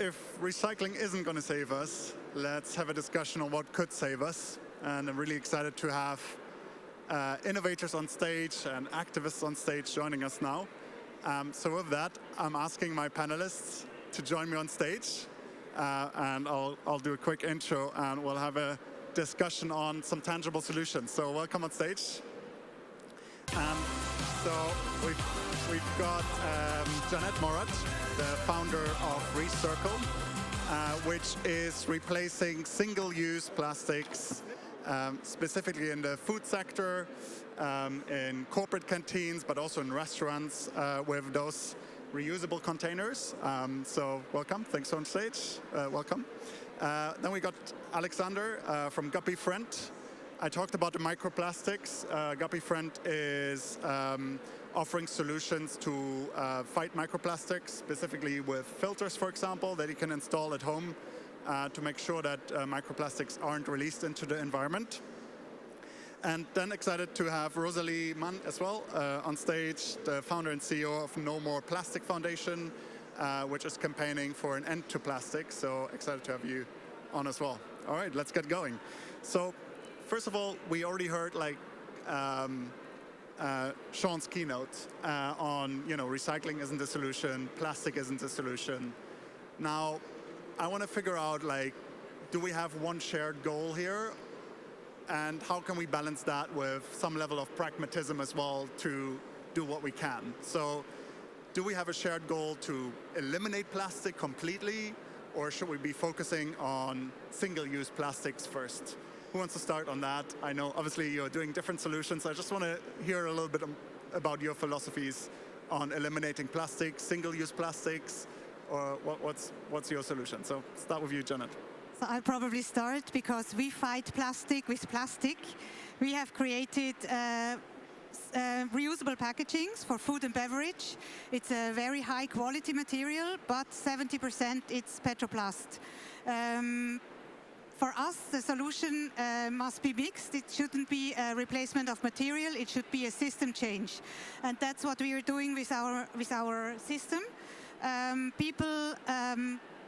if recycling isn't going to save us, let's have a discussion on what could save us. And I'm really excited to have innovators on stage and activists on stage joining us now. So with that, I'm asking my panelists to join me on stage. And I'll do a quick intro, and we'll have a discussion on some tangible solutions. So welcome on stage. So we've got Janet Morat, the founder of Recircle, which is replacing single-use plastics, specifically in the food sector, in corporate canteens, but also in restaurants with those reusable containers. So welcome, thanks on stage, welcome. Then we got Alexander from Guppyfriend. I talked about the microplastics. Guppyfriend is offering solutions to fight microplastics, specifically with filters, for example, that you can install at home to make sure that microplastics aren't released into the environment. And then excited to have Rosalie Mann as well on stage, the founder and CEO of No More Plastic Foundation, which is campaigning for an end to plastic. So excited to have you on as well. All right, let's get going. So first of all, we already heard Sean's keynote on recycling isn't the solution, plastic isn't the solution. Now, I want to figure out do we have one shared goal here? And how can we balance that with some level of pragmatism as well to do what we can? So do we have a shared goal to eliminate plastic completely, or should we be focusing on single-use plastics first? Who wants to start on that? I know obviously you're doing different solutions. I just want to hear a little bit about your philosophies on eliminating plastics, single-use plastics, or what's your solution? So start with you, Janet. So I'll probably start because we fight plastic with plastic. We have created reusable packagings for food and beverage. It's a very high quality material, but 70% it's petroplast. For us, the solution must be mixed. It shouldn't be a replacement of material. It should be a system change. And that's what we are doing with our system. People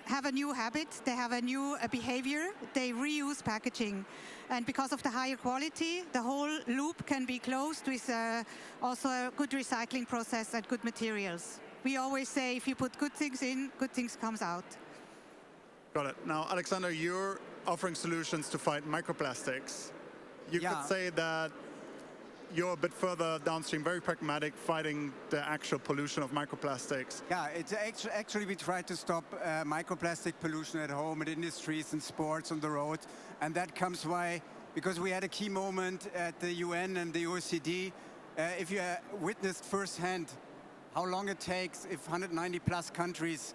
have a new habit, they have a new behavior, they reuse packaging. And because of the higher quality, the whole loop can be closed with also a good recycling process and good materials. We always say if you put good things in, good things comes out. Got it. Now, Alexander, you're offering solutions to fight microplastics. You could say that you're a bit further downstream, very pragmatic, fighting the actual pollution of microplastics. Yeah, it's actually we try to stop microplastic pollution at home, at industries and sports on the road. And that comes because we had a key moment at the UN and the OECD. If you witnessed firsthand how long it takes if 190 plus countries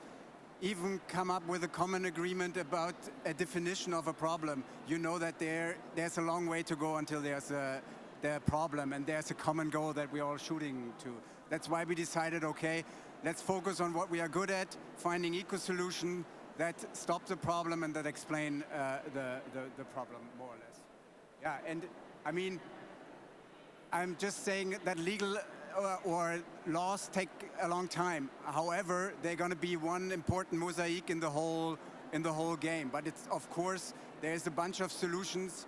even come up with a common agreement about a definition of a problem, you know that there's a long way to go until there's a problem and there's a common goal that we're all shooting to. That's why we decided, okay, let's focus on what we are good at, finding eco-solutions that stop the problem and that explain the problem more or less. Yeah, and I mean, I'm just saying that legal or laws take a long time. However, they're going to be one important mosaic in the whole game. But it's, of course, there's a bunch of solutions.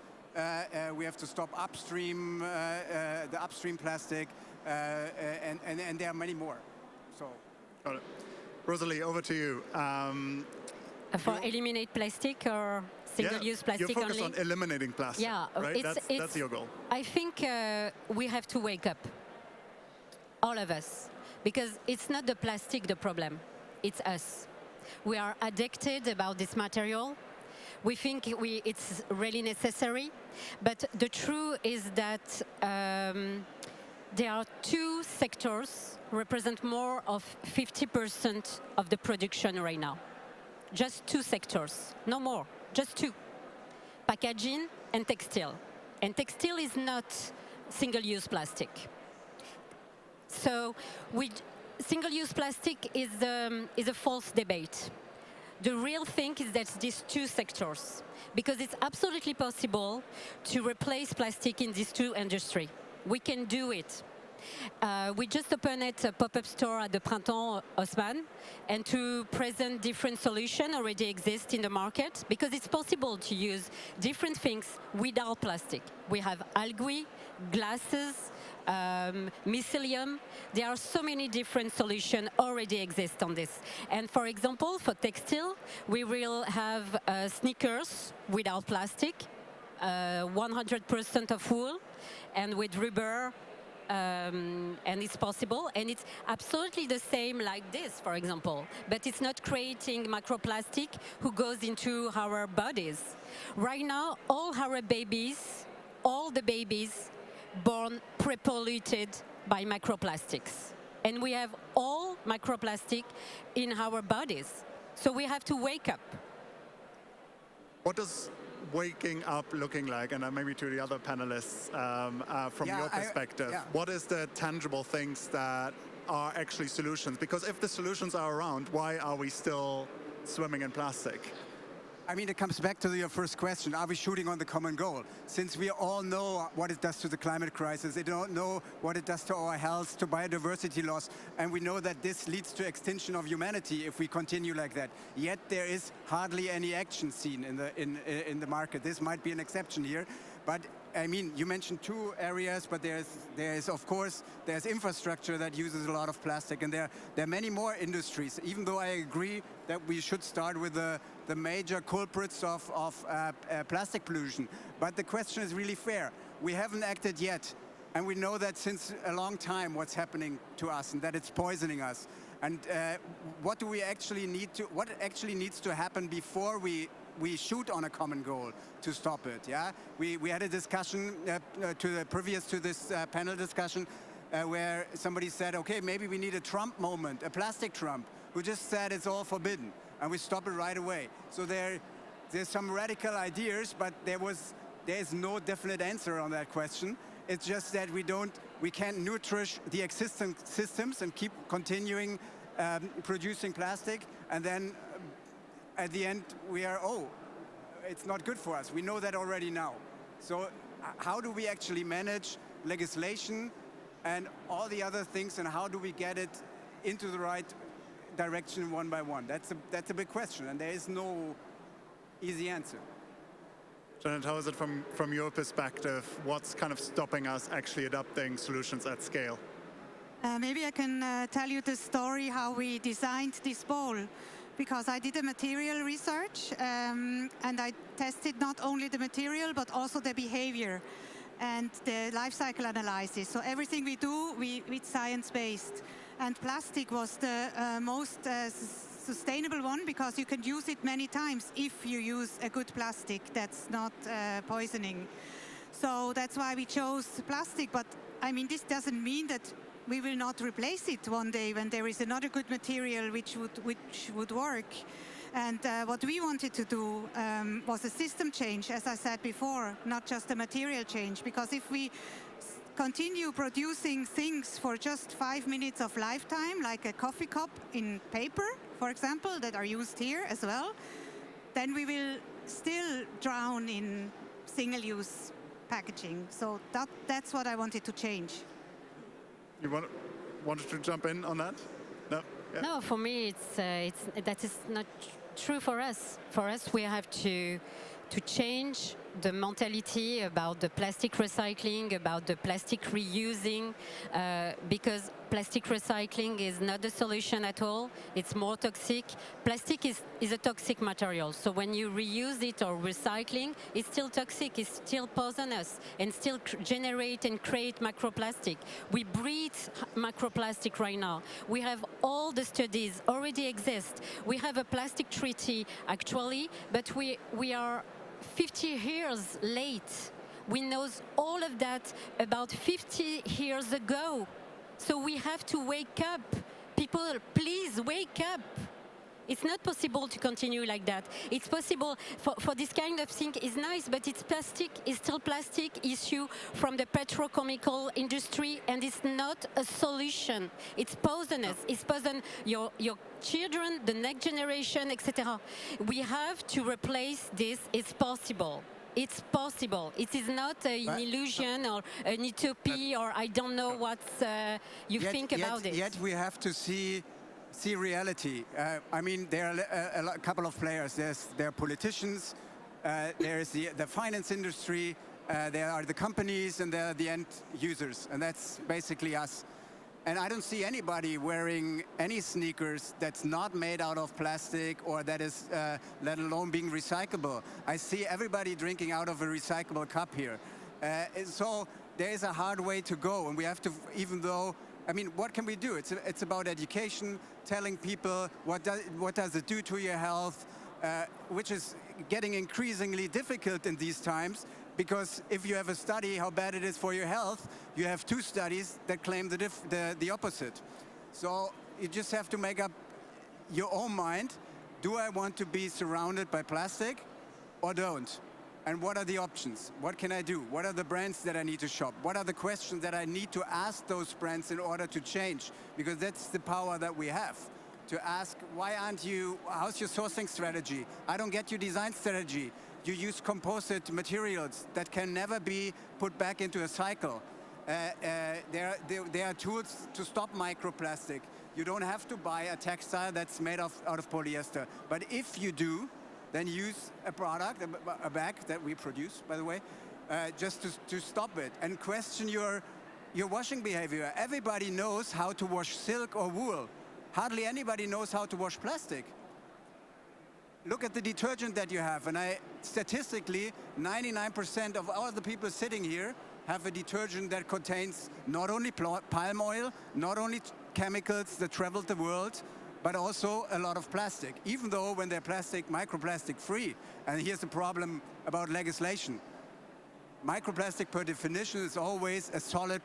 We have to stop upstream, the upstream plastic, and there are many more. So, got it. Rosalie, over to you. For eliminate plastic or single-use plastic only? You're focused on eliminating plastic, yeah, right? That's your goal. I think we have to wake up, all of us, because it's not the plastic the problem, it's us. We are addicted about this material. We think it's really necessary, but the truth is that there are two sectors represent more of 50% of the production right now. Just two sectors, no more, just two. Packaging and textile. And textile is not single-use plastic. So single-use plastic is a false debate. The real thing is that these two sectors, because it's absolutely possible to replace plastic in these two industries. We can do it. We just opened a pop-up store at the Printemps Haussmann, and to present different solutions already exist in the market, because it's possible to use different things without plastic. We have algae, glasses, mycelium. There are so many different solutions already exist on this. And for example, for textile, we will have sneakers without plastic, 100% of wool, and with rubber, and it's possible, and it's absolutely the same like this, for example, but it's not creating microplastic who goes into our bodies. Right now, all the babies born pre-polluted by microplastics, and we have all microplastic in our bodies, so we have to wake up. What does waking up looking like? And maybe to the other panelists, from your perspective, what is the tangible things that are actually solutions? Because if the solutions are around, why are we still swimming in plastic? I mean, it comes back to your first question. Are we shooting on the common goal? Since we all know what it does to the climate crisis, they don't know what it does to our health, to biodiversity loss, and we know that this leads to extinction of humanity if we continue like that. Yet there is hardly any action seen in the market. This might be an exception here, but I mean, you mentioned two areas, but there's of course, there's infrastructure that uses a lot of plastic, and there are many more industries, even though I agree that we should start with the major culprits of plastic pollution. But the question is really fair. We haven't acted yet, and we know that since a long time what's happening to us, and that it's poisoning us. And what actually needs to happen before we shoot on a common goal to stop it? Yeah, we had a discussion previous to this panel discussion where somebody said, okay, maybe we need a Trump moment, a plastic Trump, who just said it's all forbidden, and we stop it right away. So there's some radical ideas, but there's no definite answer on that question. It's just that we can't nourish the existing systems and keep continuing producing plastic, and then at the end it's not good for us. We know that already now. So how do we actually manage legislation and all the other things, and how do we get it into the right direction one by one? That's a big question, and there is no easy answer. Janet, how is it from your perspective? What's kind of stopping us actually adopting solutions at scale? Maybe I can tell you the story how we designed this bowl, because I did a material research and I tested not only the material but also the behavior and the life cycle analysis. So everything we do, it's science-based. And plastic was the most sustainable one, because you can use it many times if you use a good plastic that's not poisoning. So that's why we chose plastic. But I mean, this doesn't mean that we will not replace it one day when there is another good material which would work. And what we wanted to do was a system change, as I said before, not just a material change. Because if we continue producing things for just 5 minutes of lifetime, like a coffee cup in paper, for example, that are used here as well, then we will still drown in single-use packaging. So that's what I wanted to change. You wanted to jump in on that? No? Yeah. No, for me, that is not true for us. For us, we have to change the mentality about the plastic recycling, about the plastic reusing, because plastic recycling is not the solution at all. It's more toxic. Plastic is a toxic material, so when you reuse it or recycling, it's still toxic, it's still poisonous, and still generate and create microplastic. We breathe microplastic right now. We have all the studies already exist. We have a plastic treaty, actually, but we are 50 years late. We know all of that about 50 years ago. So we have to wake up. People, please wake up. It's not possible to continue like that. It's possible for this kind of thing is nice, but it's plastic, it's still plastic issue from the petrochemical industry, and it's not a solution. It's poisonous. It's poison your children, the next generation, etc. We have to replace this. It's possible. It's possible. It is not an illusion or an utopia or I don't know what you think about it. Yet we have to see reality. I mean, there are a couple of players. There are politicians, there's the finance industry, there are the companies, and there are the end users, and that's basically us. And I don't see anybody wearing any sneakers that's not made out of plastic or that is, let alone being recyclable. I see everybody drinking out of a recyclable cup here. So there is a hard way to go, and we have to, even though, I mean, what can we do? It's about education, telling people what does it do to your health, which is getting increasingly difficult in these times. Because if you have a study how bad it is for your health, you have 2 studies that claim the opposite. So you just have to make up your own mind. Do I want to be surrounded by plastic or don't? And what are the options? What can I do? What are the brands that I need to shop? What are the questions that I need to ask those brands in order to change? Because that's the power that we have. To ask, why aren't you, how's your sourcing strategy? I don't get your design strategy. You use composite materials that can never be put back into a cycle. There are tools to stop microplastic. You don't have to buy a textile that's made out of polyester. But if you do, then use a product, a bag that we produce, by the way, just to stop it and question your washing behavior. Everybody knows how to wash silk or wool. Hardly anybody knows how to wash plastic. Look at the detergent that you have, and statistically, 99% of all the people sitting here have a detergent that contains not only palm oil, not only chemicals that travel the world, but also a lot of plastic, even though when they're microplastic free. And here's the problem about legislation. Microplastic per definition is always a solid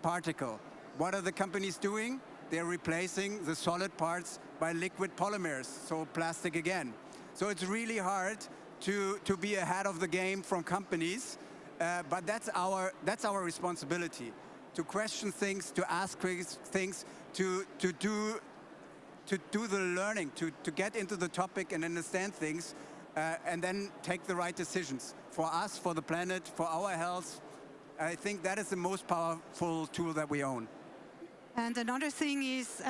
particle. What are the companies doing? They're replacing the solid parts by liquid polymers, so plastic again. So it's really hard to be ahead of the game from companies, but that's our responsibility, to question things, to ask things, to do the learning, to get into the topic and understand things, and then take the right decisions for us, for the planet, for our health. I think that is the most powerful tool that we own. And another thing is,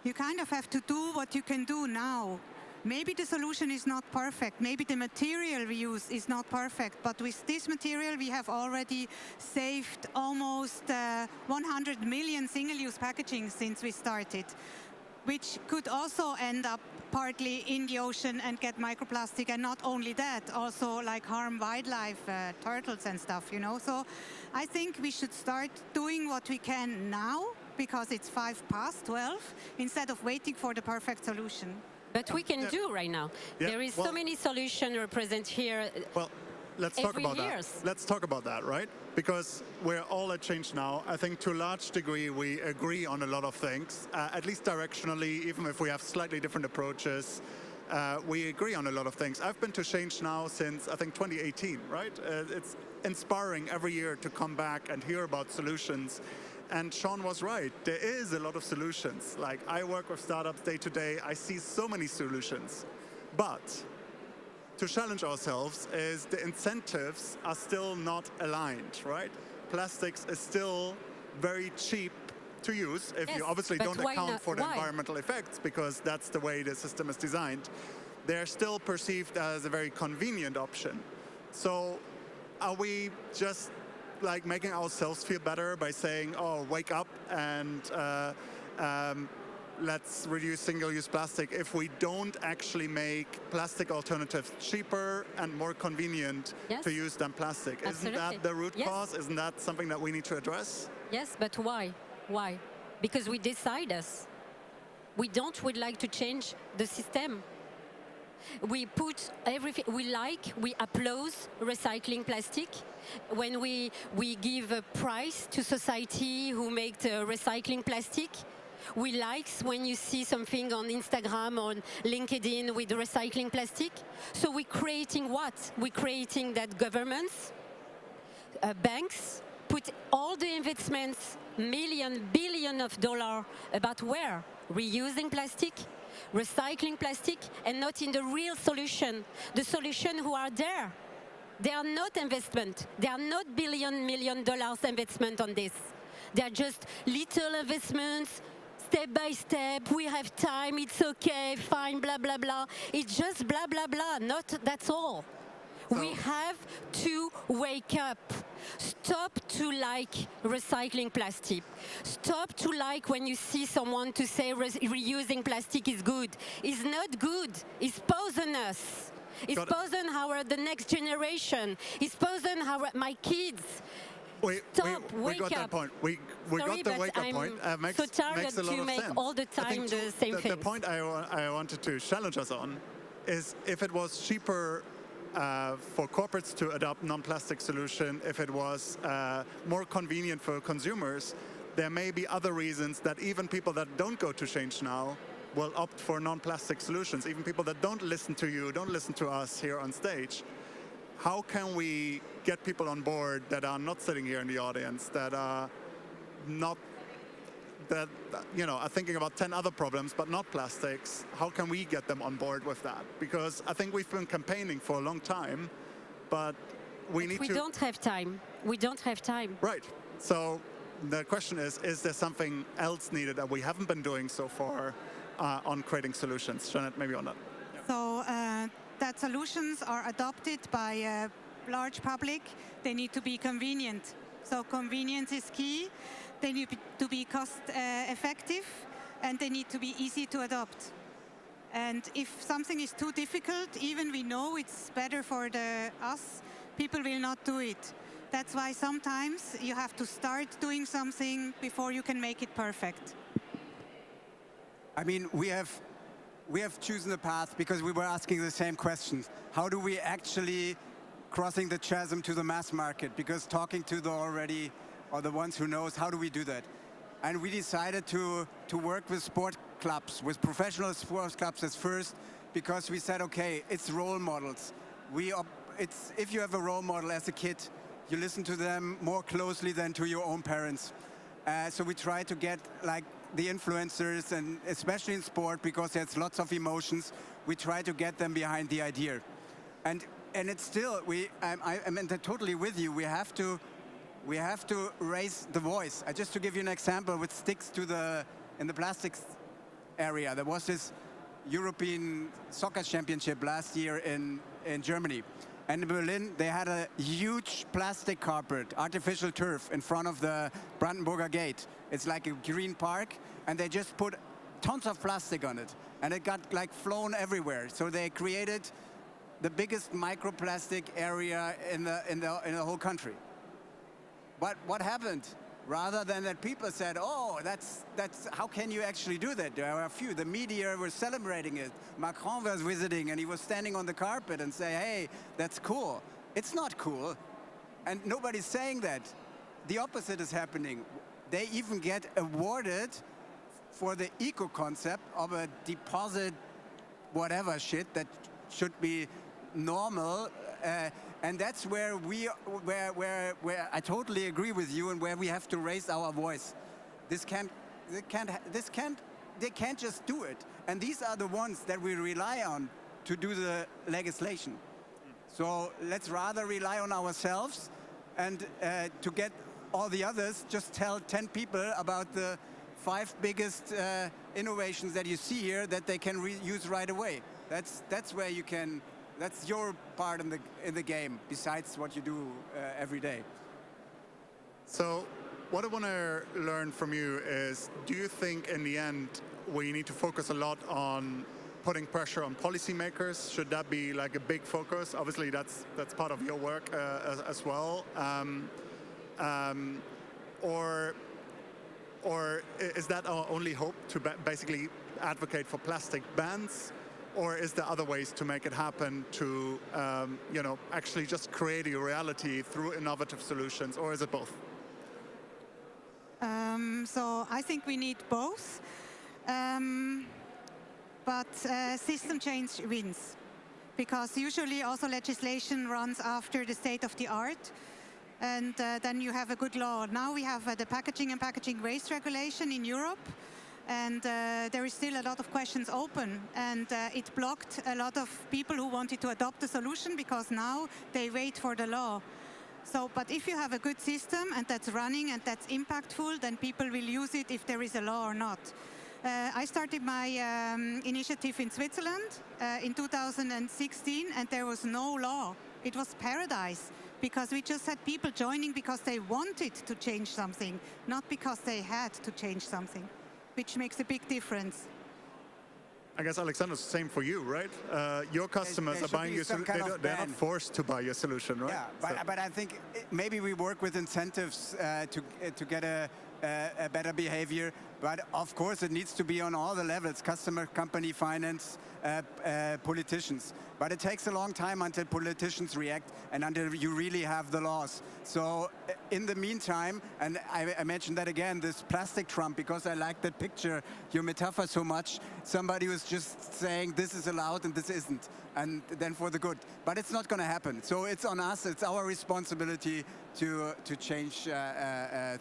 you kind of have to do what you can do now. Maybe the solution is not perfect. Maybe the material we use is not perfect. But with this material, we have already saved almost 100 million single-use packaging since we started, which could also end up partly in the ocean and get microplastic. And not only that, also like harm wildlife, turtles and stuff, you know. So I think we should start doing what we can now, because it's 12:05, instead of waiting for the perfect solution. But we can do right now. Yeah, there is so many solutions represented here. Well, let's talk about that. Let's talk about that, right? Because we're all at Change Now. I think to a large degree we agree on a lot of things, at least directionally, even if we have slightly different approaches. We agree on a lot of things. I've been to Change Now since, I think, 2018, right? It's inspiring every year to come back and hear about solutions. And Sean was right. There is a lot of solutions. Like, I work with startups day to day. I see so many solutions. But to challenge ourselves is the incentives are still not aligned, right? Plastics is still very cheap to use if you obviously don't account for the environmental effects, because that's the way the system is designed. They're still perceived as a very convenient option. So are we just like making ourselves feel better by saying, oh, wake up and let's reduce single-use plastic, if we don't actually make plastic alternatives cheaper and more convenient to use than plastic? Absolutely. Isn't that the root cause? Isn't that something that we need to address? Yes, but why? Why? Because we decide us. We'd like to change the system. We put everything, we applaud recycling plastic. When we give a prize to society who make recycling plastic, we like when you see something on Instagram or LinkedIn with recycling plastic. So we're creating what? We're creating that governments, banks, put all the investments, billion of dollars about where? Reusing plastic, recycling plastic, and not in the real solution. The solution who are there. They are not investment. They are not million dollars investment on this. They are just little investments, step by step. We have time. It's okay. Fine. Blah blah blah. It's just blah blah blah. Not that's all. We have to wake up. Stop to like recycling plastic. Stop to like when you see someone to say reusing plastic is good. It's not good. It's poisonous. It's poison the next generation. It's poison my kids. We wake got up. that point. We Sorry, got the but wake up I'm point. Makes, so tired makes a lot to of make sense. all the I time think the same the things. point I wanted to challenge us on is if it was cheaper for corporates to adopt non-plastic solution, if it was more convenient for consumers, there may be other reasons that even people that don't go to Change Now will opt for non-plastic solutions. Even people that don't listen to you, don't listen to us here on stage. How can we get people on board that are not sitting here in the audience, that are not, that are thinking about 10 other problems, but not plastics? How can we get them on board with that? Because I think we've been campaigning for a long time, but we don't have time. We don't have time. Right. So the question is there something else needed that we haven't been doing so far on creating solutions? Jeanette, maybe on that. Yeah. So that solutions are adopted by a large public, they need to be convenient. So convenience is key. They need to be cost effective, and they need to be easy to adopt. And if something is too difficult, even we know it's better for us, people will not do it. That's why sometimes you have to start doing something before you can make it perfect. I mean, we have chosen a path because we were asking the same questions. How do we actually crossing the chasm to the mass market? Because talking to the already, or the ones who knows, how do we do that? And we decided to work with sport clubs, with professional sports clubs as first, because we said, okay, it's role models. If you have a role model as a kid, you listen to them more closely than to your own parents. So we try to get like the influencers, and especially in sport, because there's lots of emotions, we try to get them behind the idea. And it's still, I'm totally with you. We have to raise the voice. Just to give you an example, which sticks to in the plastics area, there was this European soccer championship last year in Germany. And in Berlin, they had a huge plastic carpet, artificial turf, in front of the Brandenburger Gate. It's like a green park, and they just put tons of plastic on it. And it got like flown everywhere. So they created the biggest microplastic area in the whole country. But what happened? Rather than that, people said, oh, that's how can you actually do that? There are a few. The media were celebrating it. Macron was visiting, and he was standing on the carpet and say, hey, that's cool. It's not cool. And nobody's saying that. The opposite is happening. They even get awarded for the eco concept of a deposit whatever shit that should be normal. And that's where where I totally agree with you, and where we have to raise our voice. They can't just do it. And these are the ones that we rely on to do the legislation. So let's rather rely on ourselves, and to get all the others, just tell 10 people about the 5 biggest innovations that you see here that they can use right away. That's where you can. That's your part in the game, besides what you do every day. So what I want to learn from you is, do you think in the end we need to focus a lot on putting pressure on policymakers? Should that be like a big focus? Obviously, that's part of your work as well. Or is that our only hope, to basically advocate for plastic bans? Or is there other ways to make it happen, to actually just create a reality through innovative solutions? Or is it both? So I think we need both. But system change wins. Because usually also legislation runs after the state of the art. And then you have a good law. Now we have the packaging and packaging waste regulation in Europe. And there is still a lot of questions open, and it blocked a lot of people who wanted to adopt the solution because now they wait for the law. So, but if you have a good system and that's running and that's impactful, then people will use it if there is a law or not. I started my initiative in Switzerland in 2016, and there was no law. It was paradise, because we just had people joining because they wanted to change something, not because they had to change something, which makes a big difference. I guess, Alexander, it's the same for you, right? Your customers are buying your solution. They're not forced to buy your solution, right? Yeah, but I think maybe we work with incentives to get a better behavior. But of course, it needs to be on all the levels: customer, company, finance, politicians. But it takes a long time until politicians react and until you really have the laws. So in the meantime, and I mentioned that again, this plastic Trump, because I like that picture, your metaphor so much, somebody was just saying this is allowed and this isn't, and then for the good. But it's not going to happen. So it's on us, it's our responsibility to change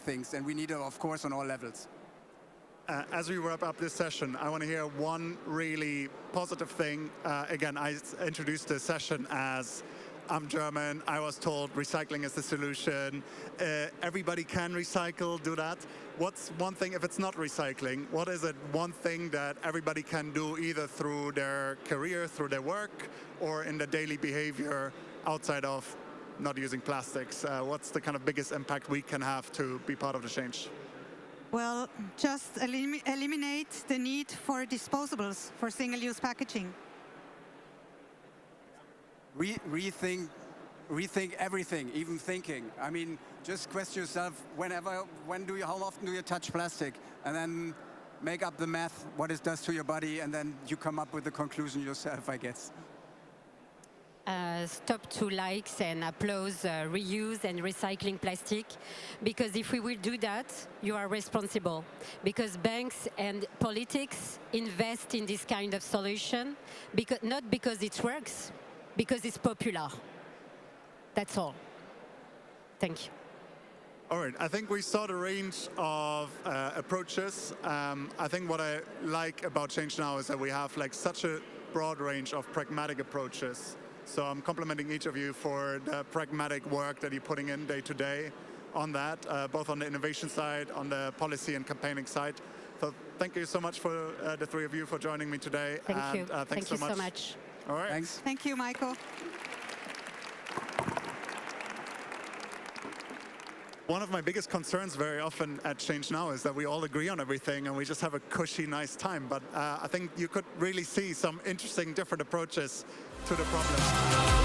things, and we need it, of course, on all levels. As we wrap up this session, I want to hear one really positive thing. Again, I introduced the session as I'm German, I was told recycling is the solution. Everybody can recycle, do that. What's one thing, if it's not recycling, what is it one thing that everybody can do either through their career, through their work, or in their daily behavior outside of not using plastics? What's the kind of biggest impact we can have to be part of the change? Well, just eliminate the need for disposables, for single-use packaging. Rethink everything, even thinking. I mean, just question yourself, how often do you touch plastic? And then make up the math, what it does to your body, and then you come up with the conclusion yourself, I guess. Stop to likes and applause reuse and recycling plastic, because if we will do that, you are responsible. Because banks and politics invest in this kind of solution, not because it works, because it's popular. That's all. Thank you. All right, I think we saw the range of approaches. I think what I like about Change Now is that we have like such a broad range of pragmatic approaches. So I'm complimenting each of you for the pragmatic work that you're putting in day to day on that, both on the innovation side, on the policy and campaigning side. So thank you so much for the three of you for joining me today. Thank you. Thanks so much. All right. Thanks. Thank you, Michael. One of my biggest concerns very often at Change Now is that we all agree on everything and we just have a cushy, nice time. But I think you could really see some interesting, different approaches to the problem.